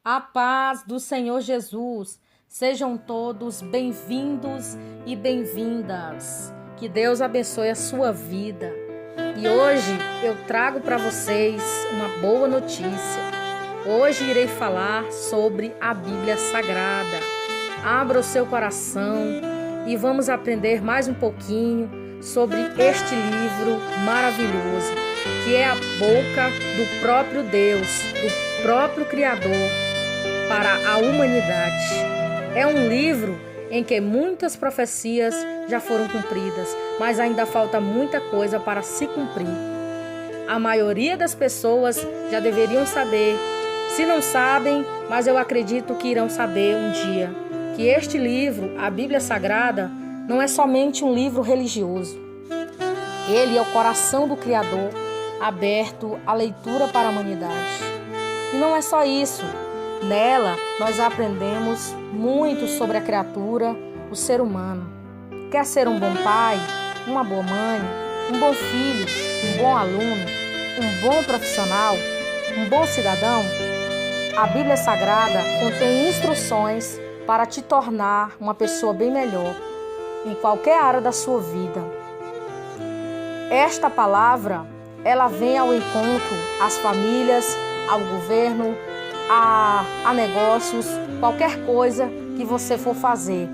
A paz do Senhor Jesus. Sejam todos bem-vindos e bem-vindas. Que Deus abençoe a sua vida. E hoje eu trago para vocês uma boa notícia. Hoje irei falar sobre a Bíblia Sagrada. Abra o seu coração e vamos aprender mais um pouquinho sobre este livro maravilhoso, que é a boca do próprio Deus, do próprio Criador, para a humanidade. É um livro em que muitas profecias já foram cumpridas, mas ainda falta muita coisa para se cumprir. A maioria das pessoas já deveriam saber. Se não sabem, mas eu acredito que irão saber um dia, que este livro, a Bíblia Sagrada, não é somente um livro religioso. Ele é o coração do Criador, aberto à leitura para a humanidade. E não é só isso. Nela, nós aprendemos muito sobre a criatura, o ser humano. Quer ser um bom pai, uma boa mãe, um bom filho, um bom aluno, um bom profissional, um bom cidadão? A Bíblia Sagrada contém instruções para te tornar uma pessoa bem melhor em qualquer área da sua vida. Esta palavra, ela vem ao encontro às famílias, ao governo, a negócios, qualquer coisa que você for fazer.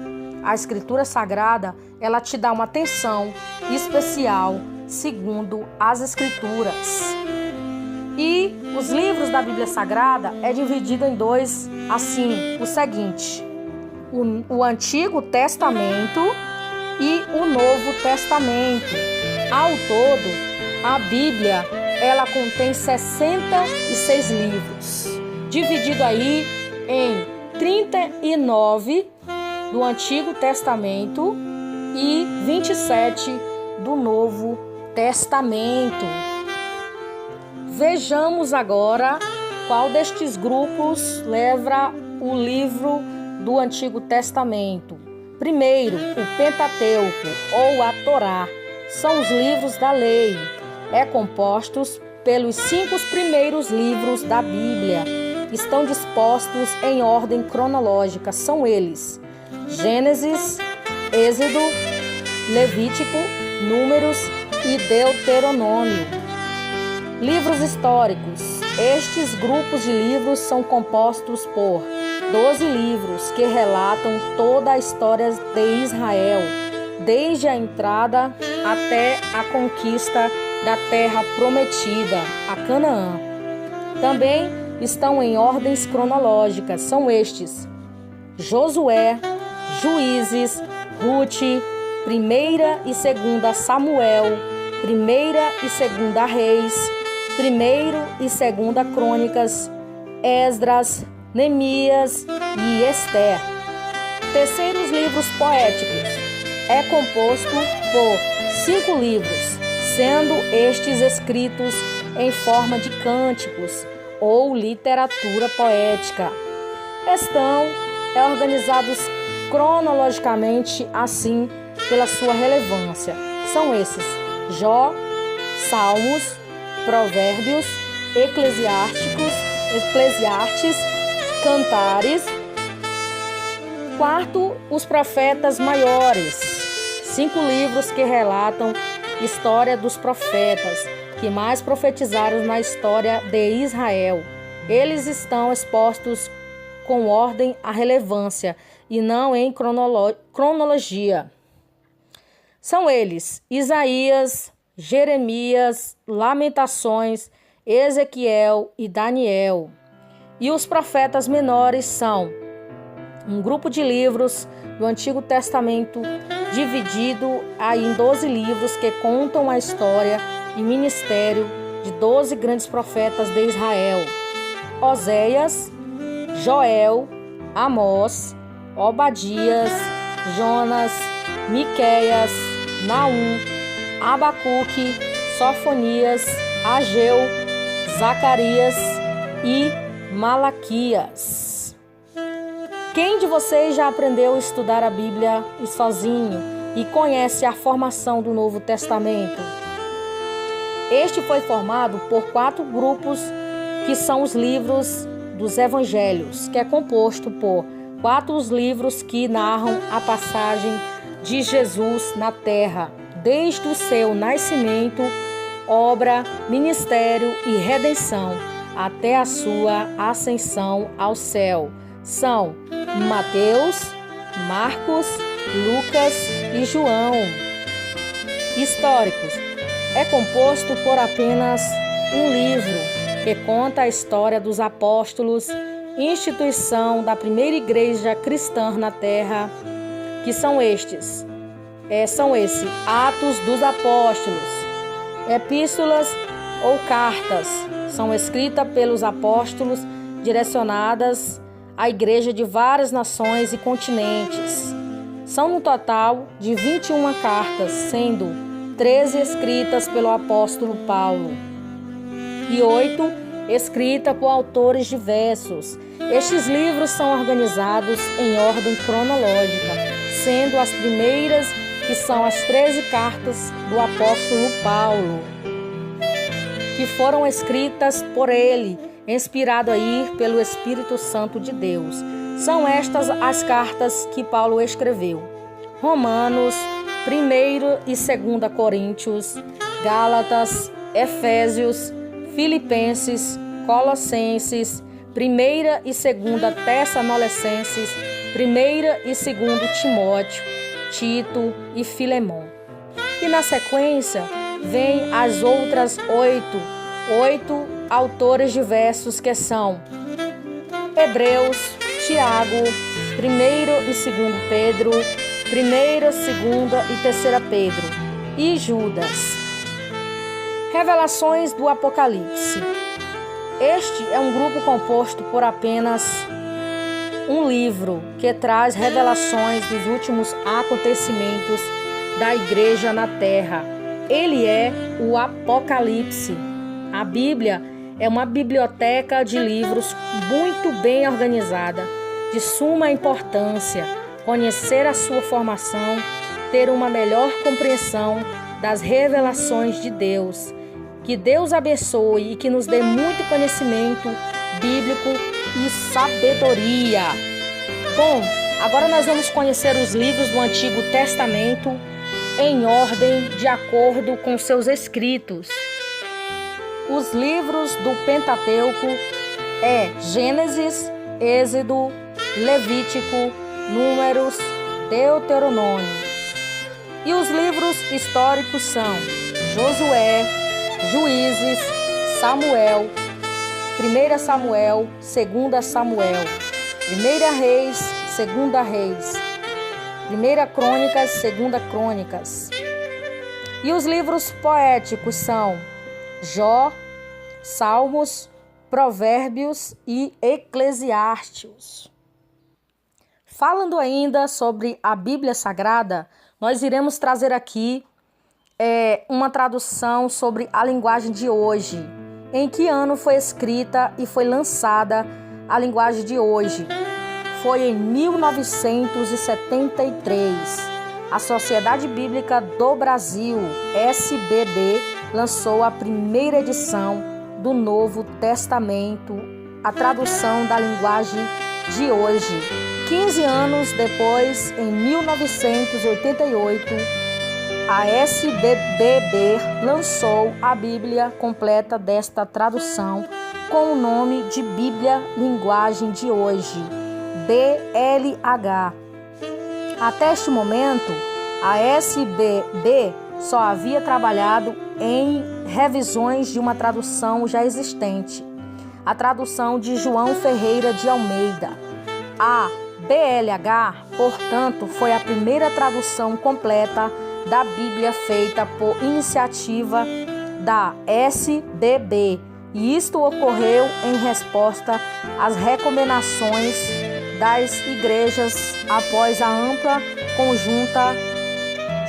A Escritura Sagrada, ela te dá uma atenção especial segundo as Escrituras. E os livros da Bíblia Sagrada é dividido em dois, assim, o seguinte: o Antigo Testamento e o Novo Testamento. Ao todo, a Bíblia, ela contém 66 livros, dividido aí em 39 do Antigo Testamento e 27 do Novo Testamento. Vejamos agora qual destes grupos leva o livro do Antigo Testamento. Primeiro, o Pentateuco ou a Torá, são os livros da lei. É compostos pelos 5 primeiros livros da Bíblia. Estão dispostos em ordem cronológica. São eles: Gênesis, Êxodo, Levítico, Números e Deuteronômio. Livros históricos. Estes grupos de livros são compostos por 12 livros que relatam toda a história de Israel, desde a entrada até a conquista da terra prometida, a Canaã. Também estão em ordens cronológicas. São estes: Josué, Juízes, Rute, 1ª e 2ª Samuel, 1ª e 2ª Reis, 1º e 2ª Crônicas, Esdras, Neemias e Ester. Terceiros livros poéticos. É composto por 5 livros, sendo estes escritos em forma de cânticos ou literatura poética. Estão organizados cronologicamente, assim, pela sua relevância. São esses: Jó, Salmos, Provérbios, Eclesiastes, Cantares. Quarto, os profetas maiores. 5 livros que relatam a história dos profetas que mais profetizaram na história de Israel. Eles estão expostos com ordem à relevância e não em cronologia. São eles: Isaías, Jeremias, Lamentações, Ezequiel e Daniel. E os profetas menores são um grupo de livros do Antigo Testamento dividido aí em 12 livros que contam a história e ministério de 12 grandes profetas de Israel: Oséias, Joel, Amós, Obadias, Jonas, Miqueias, Naum, Abacuque, Sofonias, Ageu, Zacarias e Malaquias. Quem de vocês já aprendeu a estudar a Bíblia sozinho e conhece a formação do Novo Testamento? Este foi formado por 4 grupos, que são os livros dos Evangelhos, que é composto por 4 livros que narram a passagem de Jesus na terra, desde o seu nascimento, obra, ministério e redenção, até a sua ascensão ao céu. São Mateus, Marcos, Lucas e João. Históricos. É composto por apenas um livro que conta a história dos apóstolos, instituição da primeira igreja cristã na terra, que são esses: Atos dos Apóstolos. Epístolas ou cartas são escritas pelos apóstolos, direcionadas à igreja de várias nações e continentes. São no total de 21 cartas, sendo 13 escritas pelo apóstolo Paulo e 8 escritas por autores diversos. Estes livros são organizados em ordem cronológica, sendo as primeiras que são as 13 cartas do apóstolo Paulo, que foram escritas por ele, inspirado aí pelo Espírito Santo de Deus. São estas as cartas que Paulo escreveu: Romanos, 1 e 2 Coríntios, Gálatas, Efésios, Filipenses, Colossenses, 1 e 2 Tessalonicenses, 1 e 2 Timóteo, Tito e Filemão. E na sequência vem as outras 8 autores diversos, que são Hebreus, Tiago, 1 e 2 Pedro, 1, 2 e 3 Pedro e Judas. Revelações do Apocalipse. Este é um grupo composto por apenas um livro que traz revelações dos últimos acontecimentos da igreja na terra. Ele é o Apocalipse. A Bíblia é uma biblioteca de livros muito bem organizada, de suma importância conhecer a sua formação, ter uma melhor compreensão das revelações de Deus. Que Deus abençoe e que nos dê muito conhecimento bíblico e sabedoria. Bom, agora nós vamos conhecer os livros do Antigo Testamento em ordem de acordo com seus escritos. Os livros do Pentateuco é Gênesis, Êxodo, Levítico, Números, Deuteronômio. E os livros históricos são Josué, Juízes, Samuel, 1 Samuel, 2 Samuel, 1 Reis, 2 Reis, 1 Crônicas, 2 Crônicas. E os livros poéticos são Jó, Salmos, Provérbios e Eclesiásticos. Falando ainda sobre a Bíblia Sagrada, nós iremos trazer aqui uma tradução sobre a linguagem de hoje. Em que ano foi escrita e foi lançada a linguagem de hoje? Foi em 1973. A Sociedade Bíblica do Brasil, SBB, lançou a primeira edição do Novo Testamento, a tradução da linguagem de hoje. 15 anos depois, em 1988, a SBB lançou a Bíblia completa desta tradução com o nome de Bíblia Linguagem de Hoje, BLH. Até este momento, a SBB só havia trabalhado em revisões de uma tradução já existente, a tradução de João Ferreira de Almeida. A BLH, portanto, foi a primeira tradução completa da Bíblia feita por iniciativa da SBB, e isto ocorreu em resposta às recomendações das igrejas após a ampla conjunta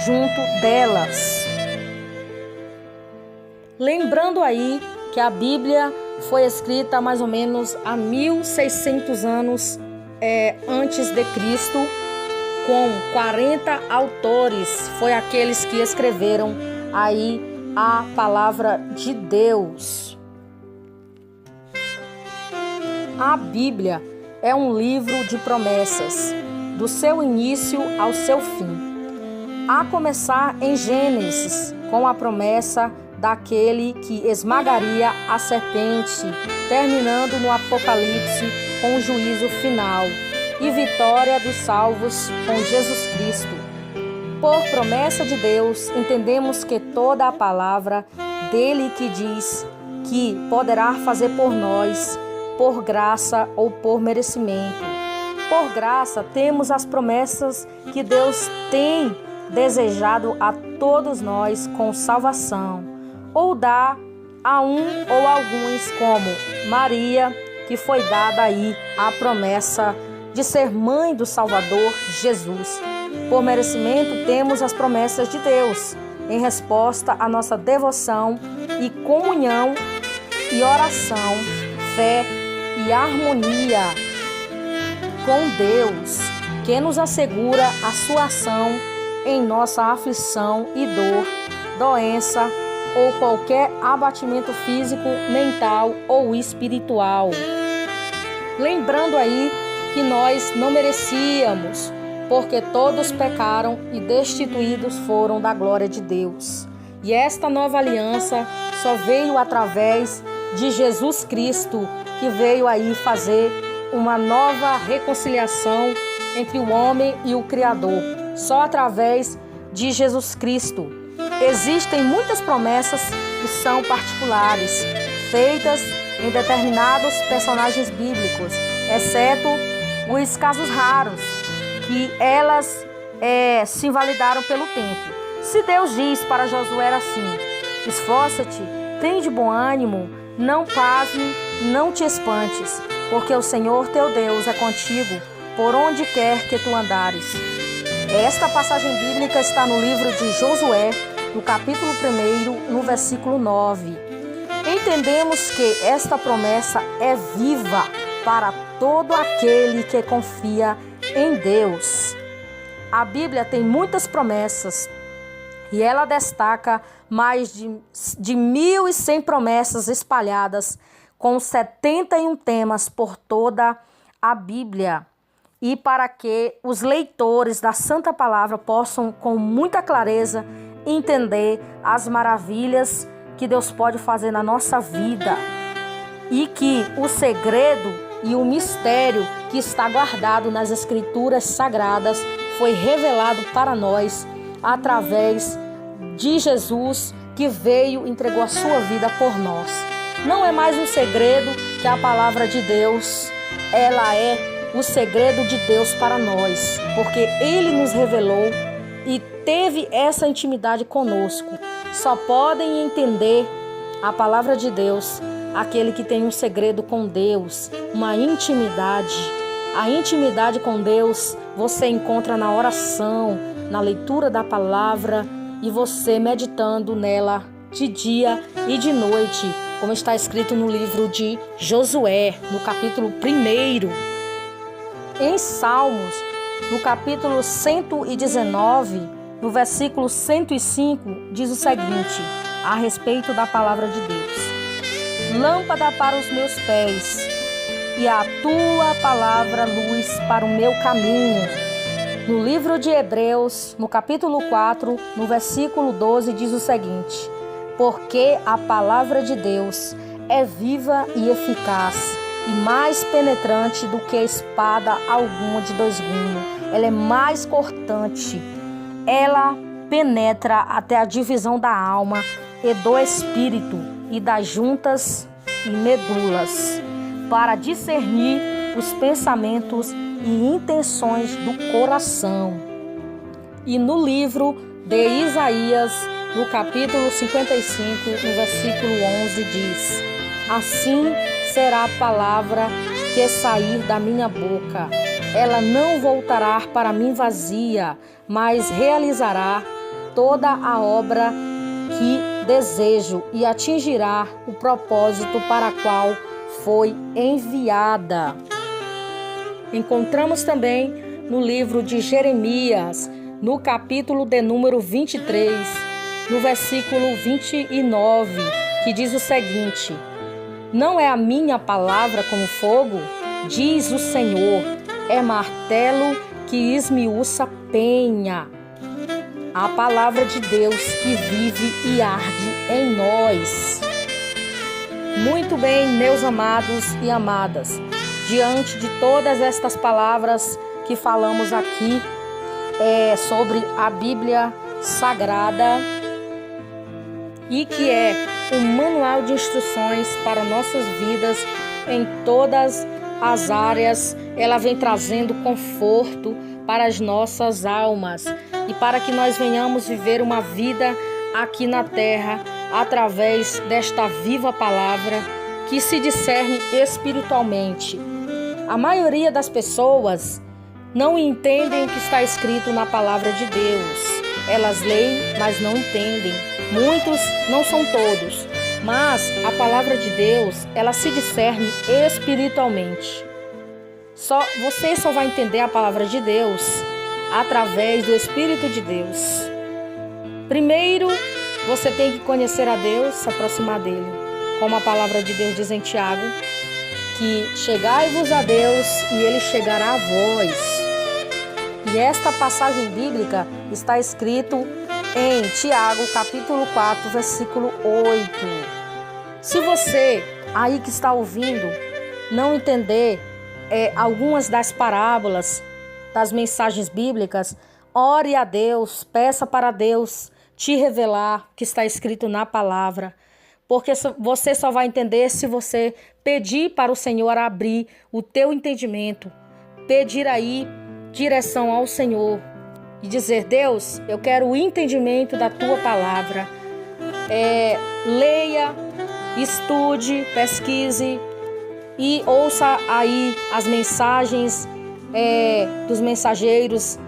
junto delas. Lembrando aí que a Bíblia foi escrita mais ou menos há 1600 anos antes de Cristo, com 40 autores, foi aqueles que escreveram aí a palavra de Deus. A Bíblia é um livro de promessas, do seu início ao seu fim. A começar em Gênesis, com a promessa daquele que esmagaria a serpente, terminando no Apocalipse com o juízo final e vitória dos salvos com Jesus Cristo. Por promessa de Deus, entendemos que toda a palavra dele que diz que poderá fazer por nós, por graça ou por merecimento. Por graça, temos as promessas que Deus tem desejado a todos nós com salvação, ou dá a um ou alguns, como Maria, que foi dada aí a promessa de ser mãe do Salvador Jesus. Por merecimento, temos as promessas de Deus, em resposta à nossa devoção e comunhão e oração, fé e harmonia com Deus, que nos assegura a sua ação em nossa aflição e dor, doença ou qualquer abatimento físico, mental ou espiritual. Lembrando aí que nós não merecíamos, porque todos pecaram e destituídos foram da glória de Deus. E esta nova aliança só veio através de Jesus Cristo, que veio aí fazer uma nova reconciliação entre o homem e o Criador. Só através de Jesus Cristo. Existem muitas promessas que são particulares, feitas em determinados personagens bíblicos, exceto os casos raros, que elas se invalidaram pelo tempo. Se Deus diz para Josué assim: esforça-te, tem de bom ânimo, não pasme, não te espantes, porque o Senhor teu Deus é contigo, por onde quer que tu andares. Esta passagem bíblica está no livro de Josué, no capítulo 1, no versículo 9. Entendemos que esta promessa é viva para todo aquele que confia em Deus. A Bíblia tem muitas promessas e ela destaca mais de 1.100 promessas espalhadas com 71 temas por toda a Bíblia. E para que os leitores da Santa Palavra possam com muita clareza entender as maravilhas que Deus pode fazer na nossa vida e que o segredo e o mistério que está guardado nas Escrituras Sagradas foi revelado para nós através de Jesus, que veio e entregou a sua vida por nós. Não é mais um segredo que a palavra de Deus, ela é o segredo de Deus para nós, porque Ele nos revelou e teve essa intimidade conosco. Só podem entender a palavra de Deus aquele que tem um segredo com Deus, uma intimidade. A intimidade com Deus você encontra na oração, na leitura da palavra e você meditando nela de dia e de noite, como está escrito no livro de Josué, no capítulo 1. Em Salmos, no capítulo 119, no versículo 105, diz o seguinte, a respeito da palavra de Deus: lâmpada para os meus pés e a tua palavra luz para o meu caminho. No livro de Hebreus, no capítulo 4, no versículo 12, diz o seguinte: porque a palavra de Deus é viva e eficaz, e mais penetrante do que a espada alguma de dois gumes. Ela é mais cortante. Ela penetra até a divisão da alma e do espírito e das juntas e medulas, para discernir os pensamentos e intenções do coração. E no livro de Isaías, no capítulo 55, no versículo 11, diz: assim será a palavra que sair da minha boca. Ela não voltará para mim vazia, mas realizará toda a obra que desejo e atingirá o propósito para qual foi enviada. Encontramos também no livro de Jeremias, no capítulo de número 23, no versículo 29, que diz o seguinte: Não é a minha palavra como fogo? Diz o Senhor, é martelo que esmiuça penha. A palavra de Deus que vive e arde em nós. Muito bem, meus amados e amadas, diante de todas estas palavras que falamos aqui sobre a Bíblia Sagrada e que é um manual de instruções para nossas vidas em todas as áreas, ela vem trazendo conforto para as nossas almas e para que nós venhamos viver uma vida aqui na terra através desta viva palavra que se discerne espiritualmente. A maioria das pessoas não entendem o que está escrito na palavra de Deus. Elas leem, mas não entendem. Muitos, não são todos, mas a palavra de Deus, ela se discerne espiritualmente. Você só vai entender a palavra de Deus através do Espírito de Deus. Primeiro, você tem que conhecer a Deus, se aproximar dele. Como a palavra de Deus diz em Tiago, que chegai-vos a Deus e ele chegará a vós. E esta passagem bíblica está escrito em Tiago, capítulo 4, versículo 8. Se você aí que está ouvindo não entender algumas das parábolas, das mensagens bíblicas, ore a Deus, peça para Deus te revelar o que está escrito na palavra. Porque você só vai entender se você pedir para o Senhor abrir o teu entendimento, pedir aí direção ao Senhor e dizer: Deus, eu quero o entendimento da tua palavra. Leia, estude, pesquise e ouça aí as mensagens dos mensageiros,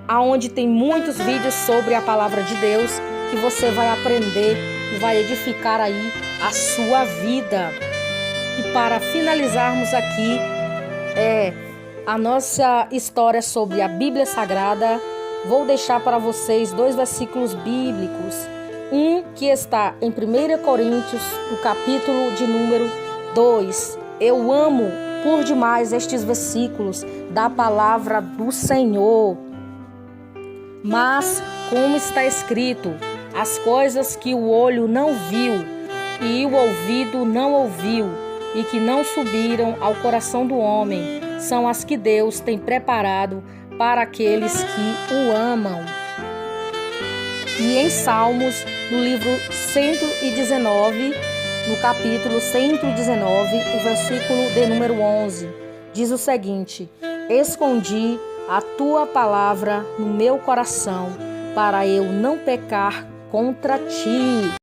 aonde tem muitos vídeos sobre a palavra de Deus, que você vai aprender e vai edificar aí a sua vida. E para finalizarmos aqui a nossa história sobre a Bíblia Sagrada, vou deixar para vocês 2 versículos bíblicos. Um que está em 1 Coríntios, no capítulo de número 2. Eu amo por demais estes versículos da palavra do Senhor. Mas, como está escrito, as coisas que o olho não viu e o ouvido não ouviu e que não subiram ao coração do homem, são as que Deus tem preparado para aqueles que o amam. E em Salmos, no livro 119, no capítulo 119, o versículo de número 11, diz o seguinte: escondi a tua palavra no meu coração, para eu não pecar contra ti.